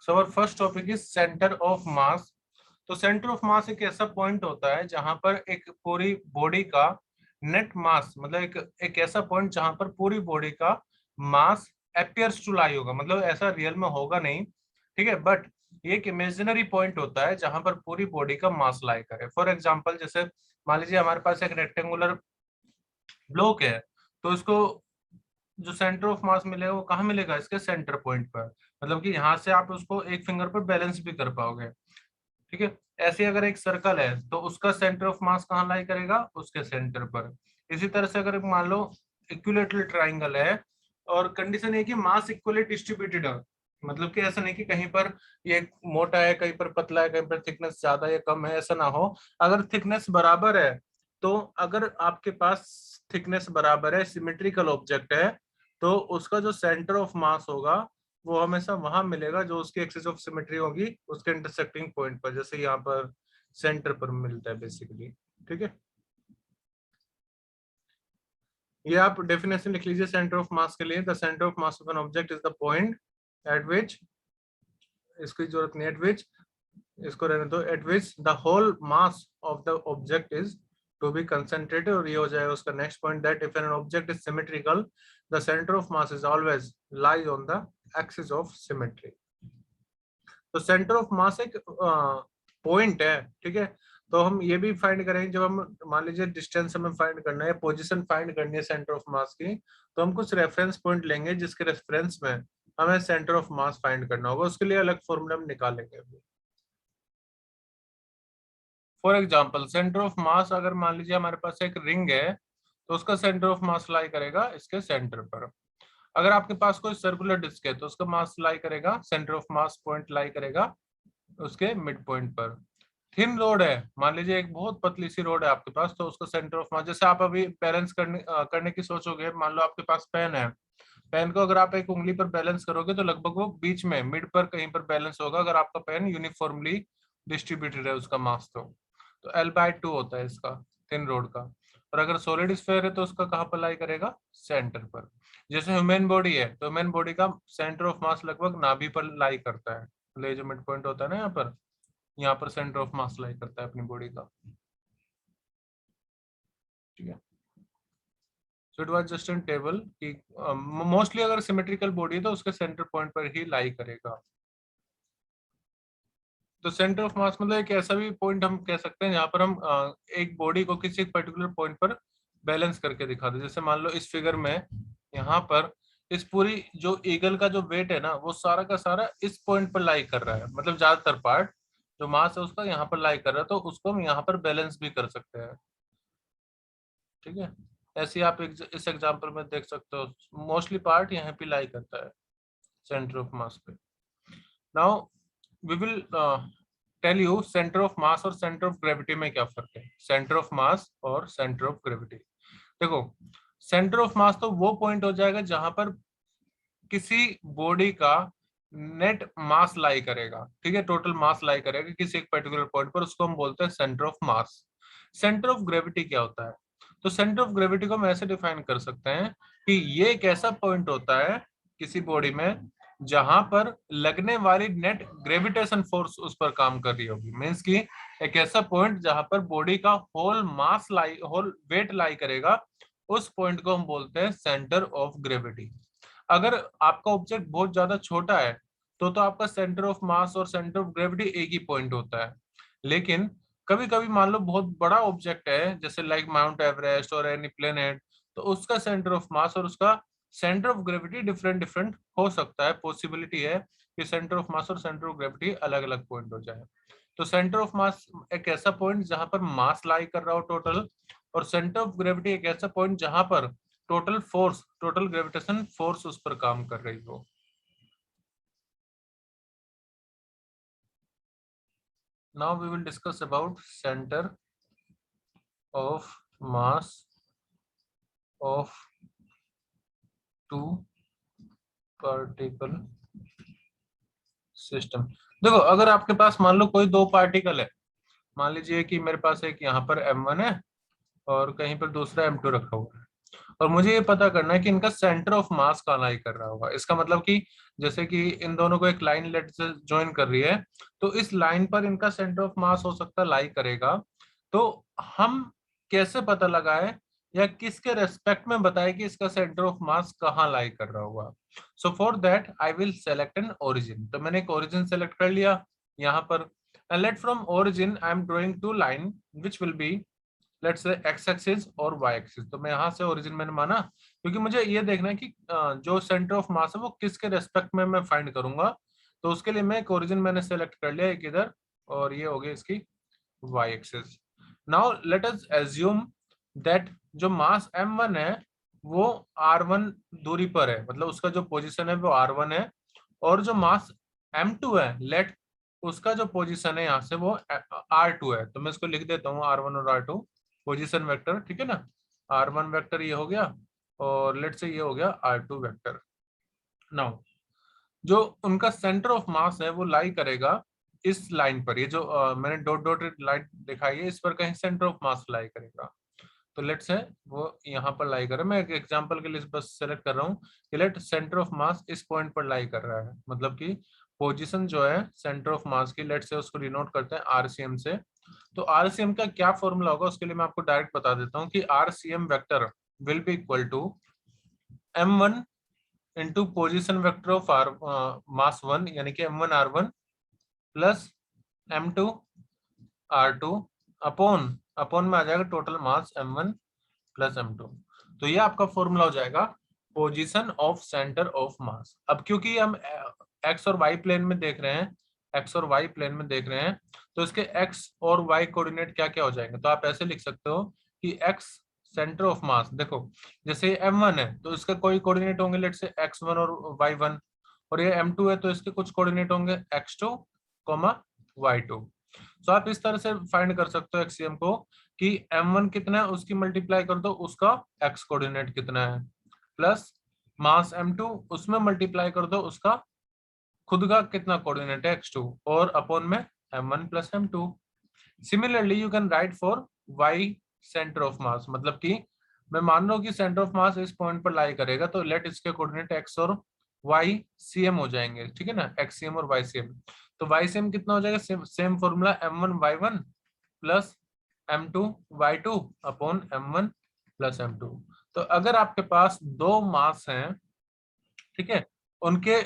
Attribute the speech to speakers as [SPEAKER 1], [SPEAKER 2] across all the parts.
[SPEAKER 1] So our first topic is centre of mass. तो centre of mass एक ऐसा point होता है जहां पर एक पूरी बॉडी का नेट मास, मतलब एक ऐसा पॉइंट जहां पर पूरी बॉडी का मास अपियर्स टू लाई होगा, मतलब ऐसा रियल में होगा नहीं, ठीक है, बट ये एक इमेजिनरी पॉइंट होता है जहां पर पूरी बॉडी का मास लाई करे। फॉर एग्जांपल, जैसे मान लीजिए हमारे पास एक रेक्टेंगुलर ब्लॉक है, तो इसको जो सेंटर ऑफ मास मिलेगा वो कहाँ मिलेगा, इसके सेंटर पॉइंट पर, मतलब कि यहाँ से आप उसको एक फिंगर पर बैलेंस भी कर पाओगे, ठीक है। ऐसे अगर एक सर्कल है तो उसका सेंटर ऑफ मास कहाँ लाई करेगा, उसके सेंटर पर। इसी तरह से अगर मान लो इक्विलेटरल ट्राइंगल है और कंडीशन है कि मास इक्वली डिस्ट्रीब्यूटेड है, मतलब कि ऐसा नहीं कि कहीं पर ये मोटा है, कहीं पर पतला है, कहीं पर थिकनेस ज्यादा या कम है, ऐसा ना हो। अगर थिकनेस बराबर है, तो अगर आपके पास थिकनेस बराबर है, सिमेट्रिकल ऑब्जेक्ट है, तो उसका जो सेंटर ऑफ मास होगा वो हमेशा वहां मिलेगा जो उसकी एक्सिस ऑफ सिमेट्री होगी उसके इंटरसेक्टिंग पॉइंट पर, जैसे यहाँ पर सेंटर पर मिलता है बेसिकली, ठीक है। ये आप डेफिनेशन लिख लीजिए सेंटर ऑफ मास के लिए। The centre of mass of an object is the point at which, इसकी जरूरत नहीं एट विच, इसको रहने दो, at which the whole mass of the object is to be concentrated, और ये हो जाएगा उसका next point, that if an object is symmetrical the centre of mass is always lies on the axis of symmetry. तो centre of mass एक point है, ठीक है। तो हम ये भी फाइंड करेंगे, जब हम मान लीजिए डिस्टेंस हमें फाइंड करना है, पोजीशन फाइंड करनी है सेंटर ऑफ मास की, तो हम कुछ रेफरेंस पॉइंट लेंगे जिसके रेफरेंस में हमें सेंटर ऑफ मास फाइंड करना होगा, उसके लिए अलग फॉर्मूला हम निकालेंगे अभी। फॉर एग्जाम्पल, सेंटर ऑफ मास अगर मान लीजिए हमारे पास एक रिंग है, तो उसका सेंटर ऑफ मास लाई करेगा इसके सेंटर पर। अगर आपके पास कोई सर्कुलर डिस्क है तो उसका मास लाई करेगा, सेंटर ऑफ मास पॉइंट लाई करेगा उसके मिड पॉइंट पर। थिन रोड है, मान लीजिए एक बहुत पतली सी रोड है आपके पास, तो उसका सेंटर ऑफ मास, जैसे आप अभी बैलेंस करने की सोचोगे, मान लो आपके पास पेन है, पेन को अगर आप एक उंगली पर बैलेंस करोगे तो लगभग वो बीच में मिड पर कहीं पर बैलेंस होगा, अगर आपका पेन यूनिफॉर्मली डिस्ट्रीब्यूटेड है उसका मास। तो L/2 होता है इसका, थिन रोड का। और अगर सॉलिड स्फीयर है तो उसका कहाँ पर लाई करेगा, सेंटर पर। जैसे ह्यूमन बॉडी है तो ह्यूमन बॉडी का सेंटर ऑफ मास लगभग नाभि पर लाई करता है, ले जो मिड पॉइंट होता है ना यहाँ पर सेंटर ऑफ मास लाई करता है अपनी बॉडी का, ठीक है। So it was just an table कि मोस्टली अगर सिमेट्रिकल बॉडी है तो उसके सेंटर पॉइंट पर ही लाई करेगा। तो सेंटर ऑफ मास मतलब एक ऐसा भी पॉइंट हम कह सकते हैं जहां पर हम एक बॉडी को किसी पर्टिकुलर पॉइंट पर बैलेंस करके दिखा दे। जैसे मान लो इस फिगर में यहाँ पर इस पूरी जो ईगल का जो वेट है ना, वो सारा का सारा इस पॉइंट पर लाई कर रहा है, मतलब ज्यादातर पार्ट जो मास है उसका यहाँ पर लाई कर रहा है, तो उसको हम यहाँ पर बैलेंस भी कर सकते हैं, ठीक है। ऐसे ही आप इस एग्जाम्पल में देख सकते हो मोस्टली पार्ट यहाँ पे लाई करता है सेंटर ऑफ मास पे। Now we will tell you centre of mass और सेंटर ऑफ ग्रेविटी में क्या फर्क है। सेंटर ऑफ मास और सेंटर ऑफ ग्रेविटी, देखो, सेंटर ऑफ मास तो वो पॉइंट हो जाएगा जहां पर किसी बॉडी का नेट मास लाई करेगा, ठीक है, टोटल मास लाई करेगा किसी एक पर्टिकुलर पॉइंट पर, उसको हम बोलते हैं centre of mass. Centre of gravity क्या होता है, तो सेंटर ऑफ ग्रेविटी को हम ऐसे डिफाइन कर सकते हैं कि ये एक ऐसा पॉइंट होता है किसी बॉडी में जहां पर लगने वाली नेट ग्रेविटेशन फोर्स उस पर काम कर रही होगी, मीन्स कि एक ऐसा पॉइंट जहां पर बॉडी का होल वेट लाई करेगा, उस पॉइंट को हम बोलते हैं सेंटर ऑफ ग्रेविटी। अगर आपका ऑब्जेक्ट बहुत ज्यादा छोटा है तो आपका सेंटर ऑफ मास और सेंटर ऑफ ग्रेविटी एक ही पॉइंट होता है। लेकिन कभी कभी मान लो बहुत बड़ा ऑब्जेक्ट है, जैसे लाइक माउंट एवरेस्ट और एनी प्लेनेट, तो उसका सेंटर ऑफ मास और उसका centre of gravity different different हो सकता है, पॉसिबिलिटी है कि सेंटर ऑफ मास और सेंटर ऑफ ग्रेविटी अलग अलग पॉइंट हो जाए। तो सेंटर ऑफ मास एक ऐसा पॉइंट जहां पर मास लाई कर रहा हो टोटल, और सेंटर ऑफ ग्रेविटी एक ऐसा पॉइंट जहां पर total force, total gravitation force उस पर काम कर रही हो। Now we will discuss about centre of mass of two particle system. देखो, अगर आपके पास मान लो कोई दो पार्टिकल है, मान लीजिए कि मेरे पास एक यहाँ पर m1 है और कहीं पर दूसरा m2 रखा हुआ है, और मुझे ये पता करना है कि इनका सेंटर ऑफ मास कहाँ लाई कर रहा होगा। इसका मतलब कि जैसे कि इन दोनों को एक लाइन लेट से ज्वाइन कर रही है, तो इस लाइन पर इनका सेंटर ऑफ मास हो सकता है लाई करेगा। तो हम कैसे पता लगाए या किसके रेस्पेक्ट में बताए कि इसका सेंटर ऑफ मास कहाँ लाई कर रहा होगा। So for that I will select N origin. तो मैंने एक ओरिजिन सेलेक्ट कर लिया यहाँ पर, and let from origin I am drawing two line which will be let's say x axis और y axis। तो मैं यहाँ से ओरिजिन मैंने माना क्योंकि मुझे ये देखना है कि जो सेंटर ऑफ मास है वो किसके रेस्पेक्ट में मैं फाइंड करूंगा। तो उसके लिए मैं एक ओरिजिन मैंने सेलेक्ट कर लिया एक इधर, और ये हो गई इसकी y axis। Now let us assume that जो मास m1 है वो r1 दूरी पर है, मतलब उसका जो पोजीशन है वो r1 है, और जो मास m2 है लेट उसका जो पोजीशन है यहाँ से वो r2 है। तो मैं इसको लिख देता हूँ r1 और r2 पोजीशन वेक्टर, ठीक है ना। r1 वेक्टर ये हो गया और लेट से ये हो गया r2 वेक्टर। नाउ जो उनका सेंटर ऑफ मास है वो लाई करेगा इस लाइन पर, ये जो मैंने डॉट डॉट लाइन दिखाई है इस पर कहीं सेंटर ऑफ मास लाई करेगा। तो लेट्स है वो यहाँ पर लाई कर रहा है। मैं एक एग्जांपल के लिए बस सेलेक्ट कर रहा हूँ कि लेट सेंटर ऑफ मास इस पॉइंट पर लाई कर रहा है, मतलब कि पोजीशन जो है सेंटर ऑफ मास की, लेट से उसको डिनोट करते हैं आरसीएम से। तो आरसीएम का क्या फॉर्मूला होगा उसके लिए मैं आपको डायरेक्ट बता देता हूँ कि RCM vector will be equal to m1 into position vector of R mass 1 यानी कि m1 r1 plus m2 r2 upon upon में आ जाएगा total mass m1 plus m2। तो ये आपका फॉर्मूला हो जाएगा पोजीशन ऑफ सेंटर ऑफ मास। अब क्योंकि हम एक्स और वाई प्लेन में देख रहे हैं, एक्स और वाई प्लेन में देख रहे हैं, तो इसके एक्स और वाई कोऑर्डिनेट क्या क्या हो जाएंगे। तो आप ऐसे लिख सकते हो कि एक्स सेंटर ऑफ मास, देखो जैसे m1 है तो इसका कोई कोऑर्डिनेट होंगे लेट से x1 और y1, और ये m2 है तो इसके कुछ कोऑर्डिनेट होंगे x2, y2। तो आप इस तरह से फाइंड कर सकते हो एक्सीएम को कि m1 कितना है उसकी मल्टीप्लाई कर दो उसका x कोऑर्डिनेट कितना है, प्लस मास m2 उसमें मल्टीप्लाई कर दो उसका खुद का कितना कोऑर्डिनेट है x2, और अपॉन में m1 plus m2। Similarly you can write for y centre of मास, मतलब कि मैं मान रहा हूँ कि सेंटर ऑफ मास इस पॉइंट पर लाई करेगा, तो लेट इसके कोऑर्डिनेट x और y cm हो जाएंगे, ठीक है ना, xcm और ycm। तो ycm कितना हो जाएगा, same formula m1 y1 plus m2 y2 upon m1 plus m2। तो अगर आपके पास दो मास हैं, ठीक है, उनके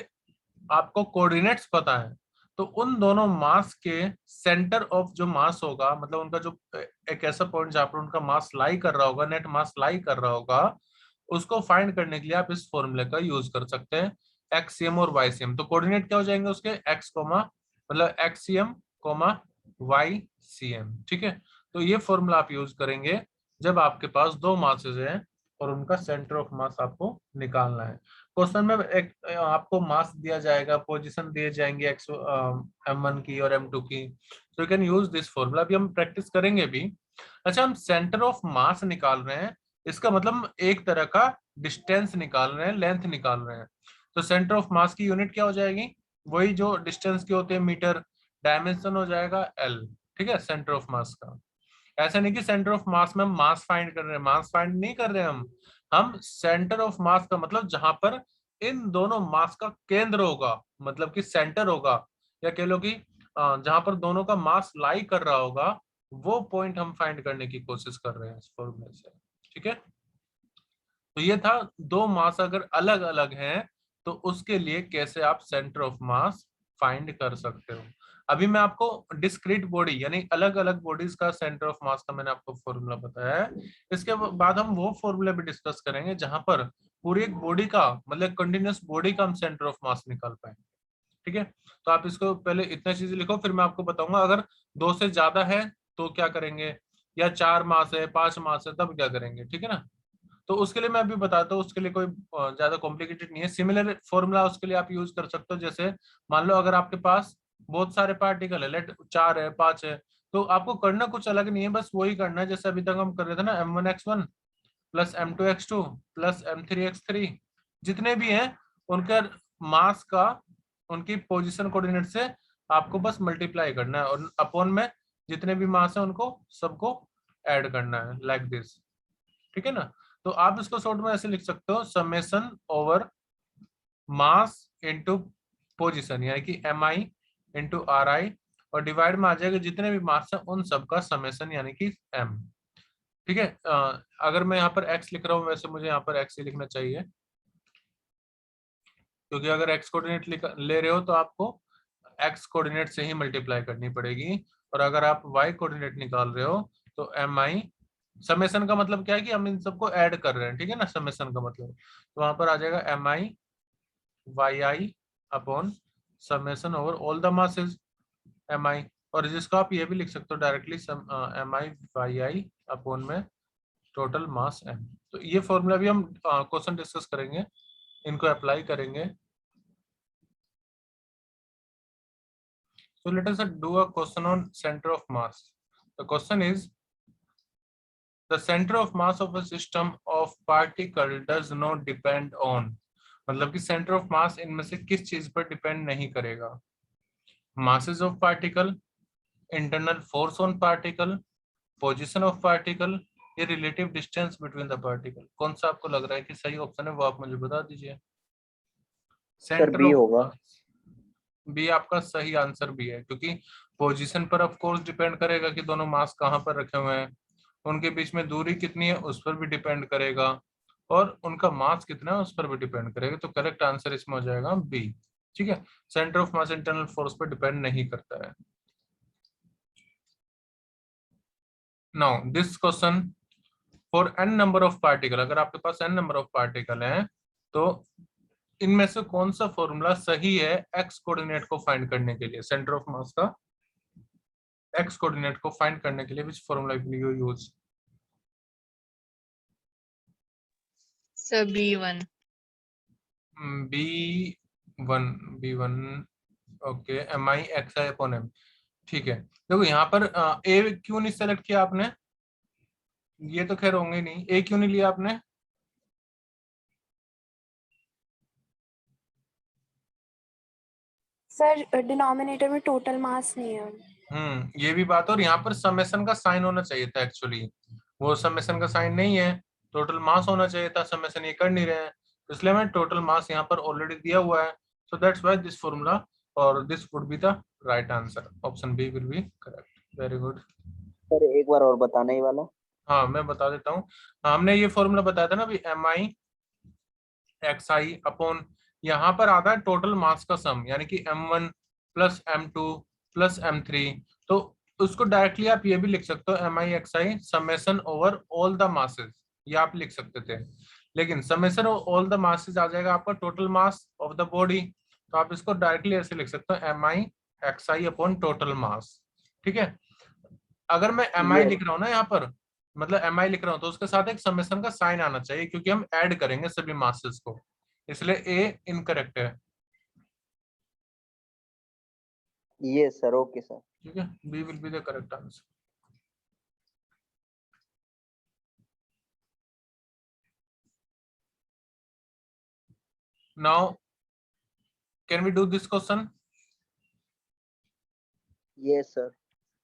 [SPEAKER 1] आपको कोऑर्डिनेट्स पता है, तो उन दोनों मास के सेंटर ऑफ जो मास होगा, मतलब उनका जो एक ऐसा पॉइंट जहां पर उनका मास लाई कर रहा होगा, नेट मास लाई कर रहा होगा, उसको फाइंड करने के लिए आप इस फॉर्मूले का यूज कर सकते हैं एक्ससीएम और वाईसीएम। तो कोऑर्डिनेट क्या हो जाएंगे उसके एक्स कोमा मतलब एक्ससीएम कोमा वाईसीएम, ठीक है। तो ये फॉर्मूला आप यूज करेंगे जब आपके पास दो मासेस हैं और उनका सेंटर ऑफ मास आपको निकालना है। क्वेश्चन में एक आपको मास दिया जाएगा, पोजीशन दिए जाएंगे एक्स m1 की और m2 की, so you can use this formula. अभी हम प्रैक्टिस करेंगे भी। अच्छा, हम सेंटर ऑफ मास निकाल रहे हैं, इसका मतलब एक तरह का डिस्टेंस निकाल रहे हैं, लेंथ निकाल रहे हैं। तो सेंटर ऑफ मास की यूनिट क्या हो जाएगी, वही जो डिस्टेंस की होती है मीटर, डायमेंशन हो जाएगा l, ठीक है, सेंटर ऑफ मास का। ऐसा नहीं कि सेंटर ऑफ मास में हम मास फाइंड कर रहे हैं, मास फाइंड नहीं कर रहे हैं हम सेंटर ऑफ मास का मतलब जहां पर इन दोनों मास का केंद्र होगा, मतलब कि सेंटर होगा, या कह लो कि जहां पर दोनों का मास लाई कर रहा होगा, वो पॉइंट हम फाइंड करने की कोशिश कर रहे हैं इस फॉर्मूले से, ठीक है। तो ये था दो मास अगर अलग अलग हैं तो उसके लिए कैसे आप सेंटर ऑफ मास फाइंड कर सकते हो। अभी मैं आपको डिस्क्रीट बॉडी यानी अलग अलग बॉडीज का सेंटर ऑफ मास का मैंने आपको फॉर्मूला बताया है। इसके बाद हम वो फॉर्मूले भी डिस्कस करेंगे जहां पर पूरी एक बॉडी का मतलब कंटिन्यूअस बॉडी का हम सेंटर ऑफ मास निकाल पाएंगे, ठीक है। तो आप इसको पहले इतना चीजें लिखो, फिर मैं आपको बताऊंगा अगर दो से ज्यादा है तो क्या करेंगे, या चार मास है, पांच मास है, तब क्या करेंगे, ठीक है ना। तो उसके लिए मैं अभी बताता हूँ, उसके लिए कोई ज्यादा कॉम्प्लिकेटेड नहीं है। सिमिलर फॉर्मूला उसके लिए आप यूज कर सकते हो। जैसे मान लो अगर आपके पास बहुत सारे पार्टिकल है, लेट चार है, पांच है, तो आपको करना कुछ अलग नहीं है, बस वही करना है जैसे अभी तक हम कर रहे थे ना, m1x1 plus m2x2 plus m3x3, जितने भी हैं उनका मास का उनकी पोजिशन कोऑर्डिनेट से आपको बस मल्टीप्लाई करना है, और अपॉन में जितने भी मास है उनको सबको ऐड करना है, लाइक दिस, ठीक है ना। तो आप इसको शॉर्ट में ऐसे लिख सकते हो, summation over mass into position, यानी कि MI इंटू RI, और डिवाइड में आ जाएगा जितने भी मास है उन सबका समेशन यानी कि M। ठीक है। अगर मैं यहाँ पर x लिख रहा हूँ, वैसे मुझे यहाँ पर x ही लिखना चाहिए, क्योंकि अगर x कोऑर्डिनेट ले रहे हो तो आपको x कोऑर्डिनेट से ही मल्टीप्लाई करनी पड़ेगी, और अगर आप y कोऑर्डिनेट निकाल रहे हो तो MI, समेशन का मतलब क्या है कि हम इन सबको ऐड कर रहे हैं, ठीक है ना, समेशन का मतलब, तो वहां पर आ जाएगा MI YI upon summation over all the masses MI, और जिसको आप ये भी लिख सकते हो डायरेक्टली, MI YI अपॉन में टोटल मास M। तो ये फॉर्मूला भी हम क्वेश्चन डिस्कस करेंगे, इनको अप्लाई करेंगे। So let us do a question on center of mass. The question is, the center of mass of a system of particle does not depend on, मतलब कि center of mass इनमें से किस चीज पर डिपेंड नहीं करेगा? Masses of particle, internal force on particle, position of particle, या relative distance between the particle। कौन सा आपको लग रहा है कि सही ऑप्शन है, वो आप मुझे बता दीजिए।
[SPEAKER 2] सर
[SPEAKER 1] सेंटर
[SPEAKER 2] बी
[SPEAKER 1] ऑफ
[SPEAKER 2] होगा।
[SPEAKER 1] बी आपका सही आंसर भी है, क्योंकि पोजीशन पर ऑफ कोर्स डिपेंड करेगा कि दोनों मास कहाँ पर रखे हुए हैं, उनके बीच में दूरी कितनी है उस पर भी डिपेंड करेगा, और उनका मास कितना है उस पर भी डिपेंड करेगा। तो करेक्ट आंसर इसमें हो जाएगा बी। ठीक है, centre of mass internal force पर डिपेंड नहीं करता है। Now this question, for n number of particle, अगर आपके पास n नंबर ऑफ पार्टिकल हैं तो इनमें से कौन सा फॉर्मूला सही है x कोऑर्डिनेट को फाइंड करने के लिए, सेंटर ऑफ मास का x कोऑर्डिनेट को फाइंड करने के लिए, which formula will you use?
[SPEAKER 3] Sir B1।
[SPEAKER 1] B1, B1, okay, MI XI upon M। ठीक है, देखो यहाँ पर ए क्यों नहीं सेलेक्ट किया आपने? ये तो खैर होंगे नहीं, ए क्यों नहीं लिया आपने?
[SPEAKER 4] सर डिनोमिनेटर में टोटल मास नहीं है।
[SPEAKER 1] ये भी बात, और यहाँ पर समेशन का साइन होना चाहिए था एक्चुअली, वो समेशन का साइन नहीं है, टोटल मास होना चाहिए था, समेशन ये कर नहीं रहे हैं, तो इसलिए मैं टोटल मास यहाँ पर ऑलरेडी दिया हुआ है। So that's why this formula, और this would be the right answer, option B will be correct. Very good.
[SPEAKER 2] Sir एक बार और बताना ही वाला।
[SPEAKER 1] हाँ मैं बता देता हूँ, हमने ये फॉर्मूला बताया था ना अभी, MI XI अपॉन, यहाँ पर आता है टोटल मास का सम, यानी कि M1 plus M2 plus M3, तो उसको डायरेक्टली आप ये भी लिख सकते हो, MI XI summation over all the masses, ये आप लिख सकते थे, लेकिन समेशन ऑल द मासेस आ जाएगा आपका total mass of the body, तो आप इसको डायरेक्टली ऐसे लिख सकते हो, MI XI upon total mass. ठीक है, अगर मैं MI लिख रहा हूँ ना यहाँ पर, मतलब MI लिख रहा हूँ, तो उसके साथ एक समेशन का साइन आना चाहिए, क्योंकि हम ऐड करेंगे सभी मासेस को, इसलिए ए इनकरेक्ट है।
[SPEAKER 2] ये सर ओके सर।
[SPEAKER 1] ठीक है, B will be the correct answer. Now can we do this question?
[SPEAKER 2] Yes sir.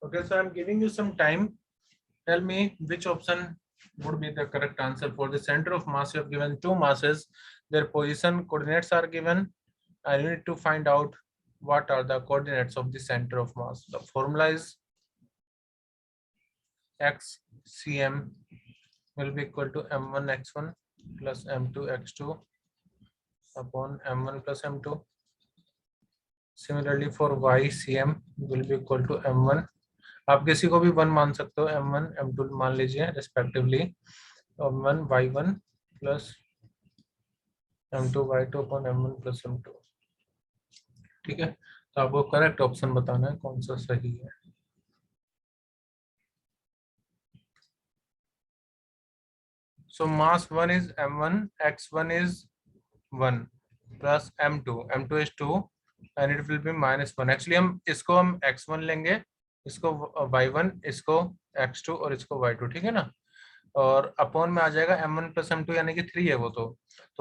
[SPEAKER 1] Okay, so I'm giving you some time. Tell me which option would be the correct answer for the center of mass. You have given two masses, their position coordinates are given, and you need to find out what are the coordinates of the center of mass. The formula is x cm will be equal to m1 x1 plus m2 x2 upon m1 plus m2. Similarly for y cm will be equal to m1, आप किसी को भी 1 मान सकते हो, m1 m2 मान लीजिए respectively, m1 y1 plus m2 y2 upon m1 plus m2। ठीक है, तो आपको करेक्ट ऑप्शन बताना है कौन सा सही है। सो मास 1 is m1, x1 is 1 plus m2 is 2 and it will be -1। Actually हम x1 लेंगे, इसको y1, इसको x2 और इसको y2, ठीक है ना, और अपॉन में आ जाएगा m1 प्लस m2 यानी कि 3 है वो, तो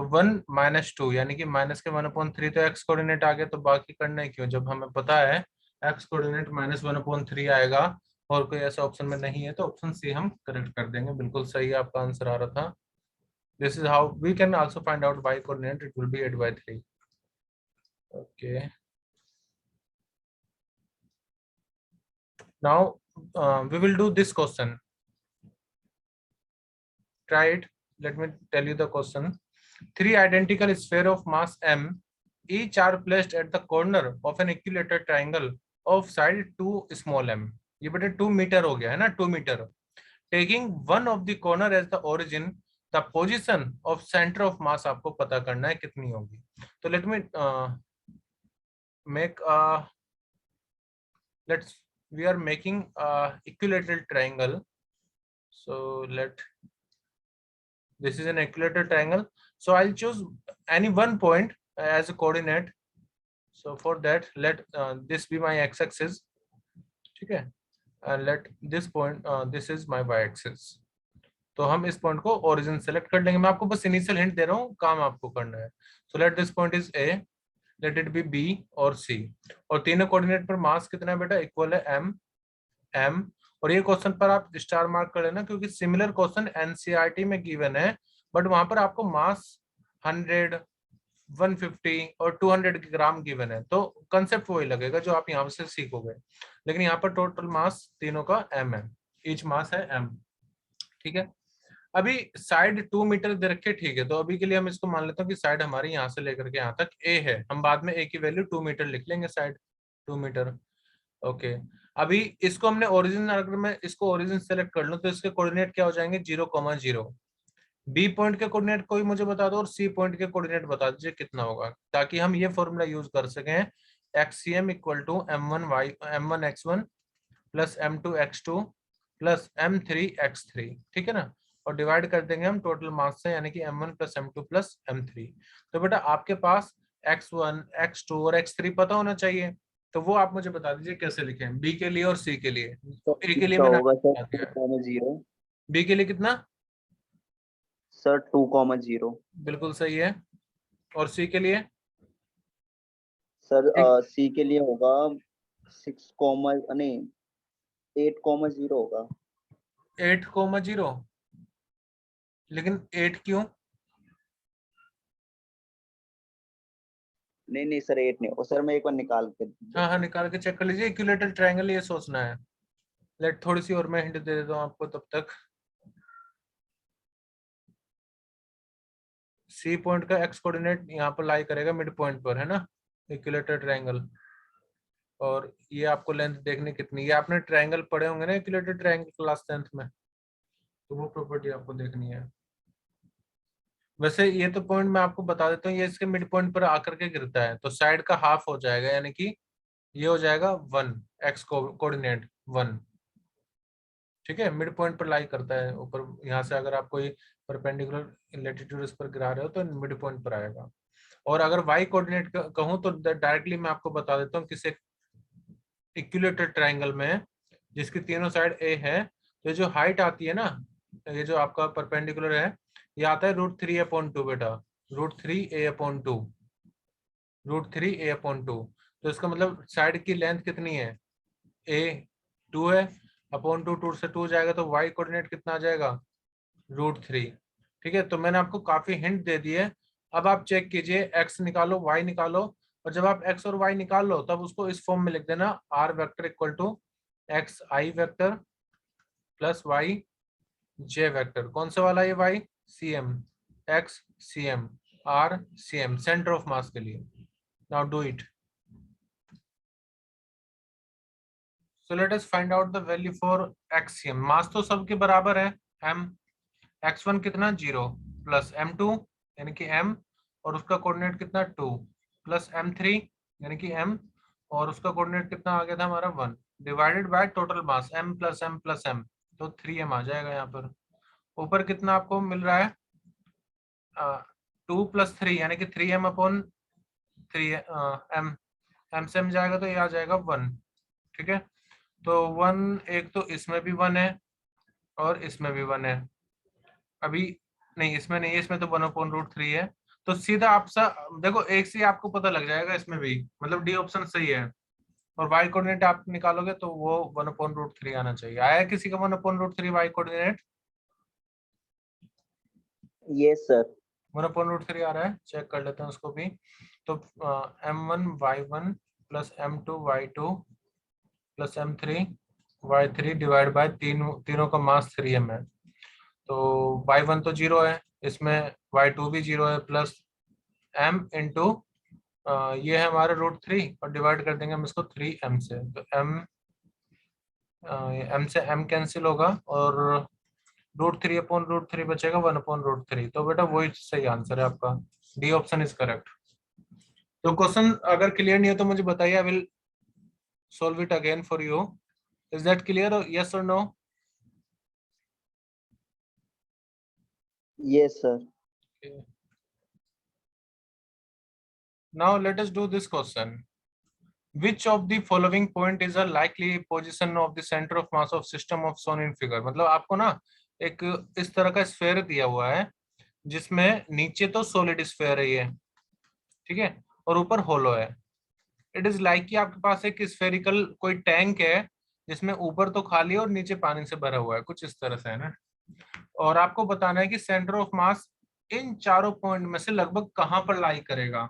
[SPEAKER 1] 1 माइनस 2 यानी कि माइनस के 1/3, तो x कोऑर्डिनेट आ गया, तो बाकी करना है क्यों, जब हमें पता है x कोऑर्डिनेट -1/3 आएगा और कोई ऐसा ऑप्शन में नहीं है, तो ऑप्शन सी हम करेक्ट कर देंगे। बिल्कुल सही आपका आंसर आ रहा था। This is how we can also find out y coordinate. It will be 8/3. Okay. Now we will do this question. Try it. Let me tell you the question. 3 identical sphere of mass m, each are placed at the corner of an equilateral triangle of side 2 small m. ये बेटे 2 metre हो गया है ना, 2 metre. Taking one of the corner as the origin, the position of center of mass आपको पता करना है कितनी होगी. तो let me make we are making equilateral triangle. So this is an equilateral triangle. So I'll choose any one point as a coordinate. So for that, let this be my x-axis. Okay, and let this point this is my y-axis. तो हम इस point को origin select कर लेंगे. मैं आपको बस initial hint दे रहा हूँ, काम आपको करना है. So let this point is A, let it be B और सी. और तीनों कोऑर्डिनेट पर मास कितना है बेटा? इक्वल है एम एम. और ये क्वेश्चन पर आप स्टार मार्क कर लेना, क्योंकि सिमिलर क्वेश्चन एनसीईआरटी में गिवन है, बट वहां पर आपको मास 100, 150 और 200 ग्राम गिवन है. तो कंसेप्ट वही लगेगा जो आप यहाँ से सीखोगे, लेकिन यहाँ पर टोटल मास तीनों का एम है, ईच मास है एम. ठीक है, अभी साइड 2 मीटर दे रखे, ठीक है. तो अभी के लिए हम इसको मान लेते हैं कि साइड हमारी यहाँ से लेकर के यहाँ तक ए है. हम बाद में ए की वैल्यू 2 मीटर लिख लेंगे, साइड 2 मीटर. ओके, अभी इसको हमने ओरिजिन, अगर मैं इसको ओरिजिन सेलेक्ट कर लूं तो इसके कोऑर्डिनेट क्या हो जाएंगे? 0,0. बी पॉइंट के कोऑर्डिनेट कोई मुझे बता दो और सी पॉइंट के कोऑर्डिनेट बता दीजिए कितना होगा, ताकि हम ये फॉर्मूला यूज कर सकें. XCM equal to M1x1 plus M2x2 plus M3x3. ठीक है ना, और डिवाइड कर देंगे हम टोटल मास से, यानी कि M1 plus M2 plus M3. तो बेटा आपके पास X1, X2 और X3 पता होना चाहिए. तो वो आप मुझे बता दीजिए कैसे लिखें बी के लिए और सी के लिए.
[SPEAKER 2] तो
[SPEAKER 1] ए के लिए
[SPEAKER 2] इसका
[SPEAKER 1] मैंने
[SPEAKER 2] होगा सर
[SPEAKER 1] बता दिया है.
[SPEAKER 2] 2,0.
[SPEAKER 1] बी के लिए कितना?
[SPEAKER 2] सर 2,0.
[SPEAKER 1] बिल्कुल सही है. और सी के लिए?
[SPEAKER 2] सर सी के लिए होगा 8,0 होगा.
[SPEAKER 1] 8,0. लेकिन 8 क्यों?
[SPEAKER 2] नहीं सर 8 नहीं. और सर मैं एक बार निकाल के.
[SPEAKER 1] हाँ, निकाल के चेक कर लीजिए. इक्विलेटरल ट्रायंगल ये सोचना है. लेट थोड़ी सी और मैं हिंट दे देता हूँ आपको तब तक. सी पॉइंट का एक्स कोऑर्डिनेट यहाँ पर लाई करेगा मिड पॉइंट पर, है ना, इक्विलेटरल ट्रायंगल. और ये आपको लेंथ देखनी कितनी, ये आपने ट्रायंगल पढ़े होंगे ना इक्विलेटरल ट्रायंगल क्लास 10th में, तो वो प्रॉपर्टी आपको देखनी है. वैसे ये तो पॉइंट मैं आपको बता देता हूँ, ये इसके मिड पॉइंट पर आकर के गिरता है, तो साइड का हाफ हो जाएगा, यानी कि ये हो जाएगा 1, एक्स कोऑर्डिनेट 1. ठीक है, मिड पॉइंट पर लाई करता है ऊपर. यहाँ से अगर आप कोई परपेंडिकुलर लैटिट्यूड इस पर गिरा रहे हो तो मिड पॉइंट पर आएगा. और अगर वाई कोऑर्डिनेट कहूँ तो डायरेक्टली मैं आपको बता देता हूँ किसी इक्विलेटरल ट्रायंगल में जिसकी तीनों साइड ए है, तो जो हाइट आती है ना, ये जो आपका परपेंडिकुलर है, ये आता है √3/2 बेटा. √3a/2. √3a/2. तो इसका मतलब साइड की लेंथ कितनी है? a 2 है, /2. 2 से 2 जाएगा तो y कोऑर्डिनेट कितना आ जाएगा? √3. ठीक है, तो मैंने आपको काफी हिंट दे दी है. अब आप चेक कीजिए, x निकालो, y निकालो, और जब आप x और y निकाल लो तब उसको इस फॉर्म में लिख देना, r vector equal to xi vector plus yj vector. कौन सा वाला? ये y cm, x cm, r cm, centre of mass के लिए. Now do it. So let us find out the value for XCM. मास तो सबके बराबर है m. x1 कितना? 0 प्लस m2 यानी कि m, और उसका कोऑर्डिनेट कितना? 2 प्लस m3 यानी कि m, और उसका कोऑर्डिनेट कितना आ गया था हमारा? 1, divided by total mass m plus m plus m, तो 3m आ जाएगा यहाँ पर. ऊपर कितना आपको मिल रहा है? 2 प्लस 3 यानी कि 3m/3 m से m जाएगा तो ये आ जाएगा 1. ठीक है, तो 1, एक तो इसमें भी 1 है और इसमें भी 1 है. अभी नहीं, इसमें नहीं है, इसमें तो 1/√3 है. तो सीधा आप देखो, एक से आपको पता लग जाएगा इसमें भी, मतलब डी ऑप्शन सही है. और y कोऑर्डिनेट आप निकालोगे तो वो 1/√3 आना चाहिए. आया किसी का 1/√3 y कोऑर्डिनेट?
[SPEAKER 2] Yes sir.
[SPEAKER 1] 1/√3 आ रहा है, चेक कर लेते हैं उसको भी। तो m1 y1 plus m2 y2 plus m3 y3 divide by तीनों का मास 3m है। तो y1 तो 0 है, इसमें y2 भी 0 है, प्लस m इंटू ये है हमारे √3 और डिवाइड कर देंगे हम इसको 3m से। तो m से m कैंसिल होगा और √3/√3 बचेगा 1/√3। तो बेटा वही सही आंसर है आपका, डी ऑप्शन इज करेक्ट। तो क्वेश्चन अगर क्लियर नहीं हो तो मुझे बताइए, I will solve it again for you. Is that clear? Or yes or no?
[SPEAKER 2] Yes sir.
[SPEAKER 1] Okay. Now let us do this question. Which of the following point is a likely position of the center of mass of system of shown in figure? मतलब आपको ना एक इस तरह का sphere दिया हुआ है जिसमें नीचे तो सॉलिड स्फेयर है ये, ठीक है, और ऊपर होलो है। इट इज लाइक कि आपके पास एक स्फेरिकल कोई टैंक है जिसमें ऊपर तो खाली है और नीचे पानी से भरा हुआ है, कुछ इस तरह से है ना। और आपको बताना है कि सेंटर ऑफ मास इन चारों पॉइंट में से लगभग कहां पर लाई करेगा।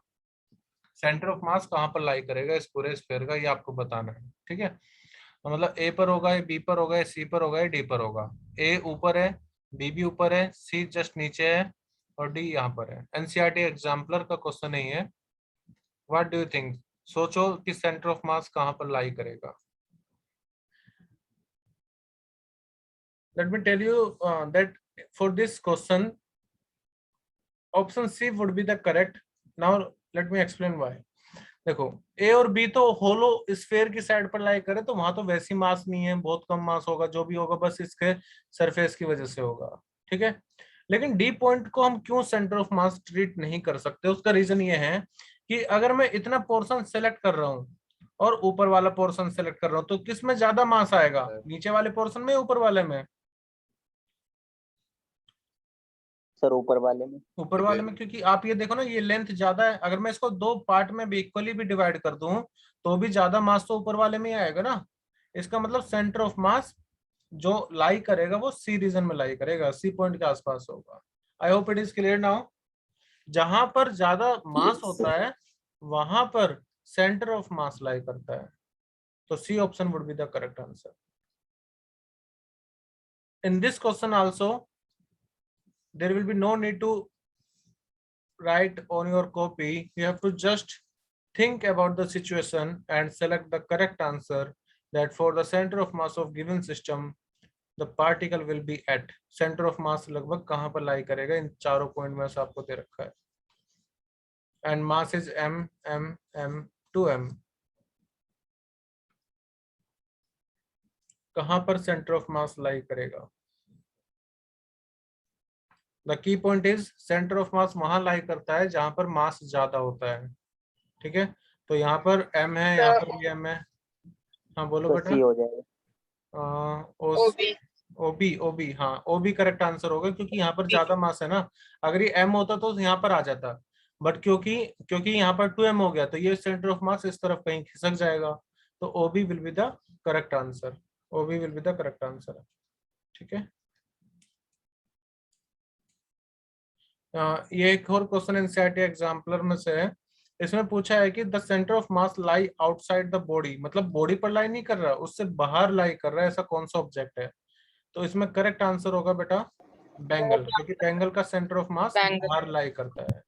[SPEAKER 1] सेंटर ऑफ मास कहां पर लाई करेगा इस पूरे स्फीयर का, ये आपको बताना है, ठीक है। तो मतलब ए पर होगा, या बी पर होगा, या सी पर होगा, या डी पर होगा। ए ऊपर है, बी भी ऊपर है, सी जस्ट नीचे है और डी यहाँ पर है। एनसीईआरटी एग्जाम्पलर का क्वेश्चन नहीं है। What do you think? सोचो कि सेंटर ऑफ मास कहां पर लाई करेगा। Let me tell you that for this question, option C would be the correct. Now let me explain why. देखो ए और बी तो होलो स्फेयर की साइड पर लाई करे तो वहां तो वैसी मास नहीं है, बहुत कम मास होगा, जो भी होगा बस इसके सरफेस की वजह से होगा, ठीक है। लेकिन डी पॉइंट को हम क्यों सेंटर ऑफ मास ट्रीट नहीं कर सकते, उसका रीजन ये है कि अगर मैं इतना पोर्शन सेलेक्ट कर रहा हूं और ऊपर वाला पोर्शन सेलेक्ट कर रहा हूं तो किस में ज्यादा मास आएगा, नीचे वाले पोर्शन में, ऊपर वाले में?
[SPEAKER 2] सर ऊपर वाले में।
[SPEAKER 1] ऊपर वाले में, क्योंकि आप ये देखो ना ये लेंथ ज्यादा है। अगर मैं इसको दो पार्ट में भी इक्वली भी डिवाइड कर दूं तो भी ज्यादा मास तो ऊपर वाले में ही आएगा ना। इसका मतलब सेंटर ऑफ मास जो लाई करेगा वो सी रीजन में लाई करेगा, सी पॉइंट के आसपास होगा। I hope it is clear now. जहां पर ज्यादा मास होता है वहां पर सेंटर ऑफ मास लाई करता है। तो C option would be the correct answer. In this question also there will be no need to write on your copy. You have to just think about the situation and select the correct answer, that for the center of mass of given system the particle will be at center of mass लगभग कहां पर लाई करेगा, इन चारों point में से आपको दे रखा है। and mass is m m m 2m। कहां पर सेंटर ऑफ मास लाई करेगा? The key point is centre of मास वहां लाई करता है जहां पर मास ज्यादा होता है, ठीक है। तो यहाँ पर m है, यहाँ पर भी m है। हाँ बोलो
[SPEAKER 2] तो
[SPEAKER 1] बेटा।
[SPEAKER 2] सी हो जाएगा।
[SPEAKER 3] ओबी
[SPEAKER 1] ओबी ओबी, हाँ ओबी करेक्ट आंसर होगा क्योंकि यहाँ पर ज्यादा मास है ना। अगर ये m होता तो यहाँ पर आ जाता, बट क्योंकि क्योंकि यहाँ पर 2m हो गया तो ये सेंटर ऑफ मास इस तरफ कहीं खिसक जाएगा। तो OB will be the correct answer. OB will be the correct answer, ठीक है। ये एक और क्वेश्चन एनसीईआरटी एग्जाम्पलर में से है। इसमें पूछा है कि the centre of mass lie outside the body, मतलब बॉडी पर लाई नहीं कर रहा, उससे बाहर लाई कर रहा है, ऐसा कौन सा ऑब्जेक्ट है? तो इसमें करेक्ट आंसर होगा बेटा बैंगल, क्योंकि बैंगल का सेंटर ऑफ मास
[SPEAKER 3] बैंगल।
[SPEAKER 1] बाहर लाई करता है।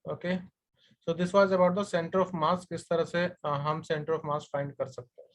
[SPEAKER 1] Okay, so this was about the centre of मास, किस तरह से हम सेंटर ऑफ मास फाइंड कर सकते हैं।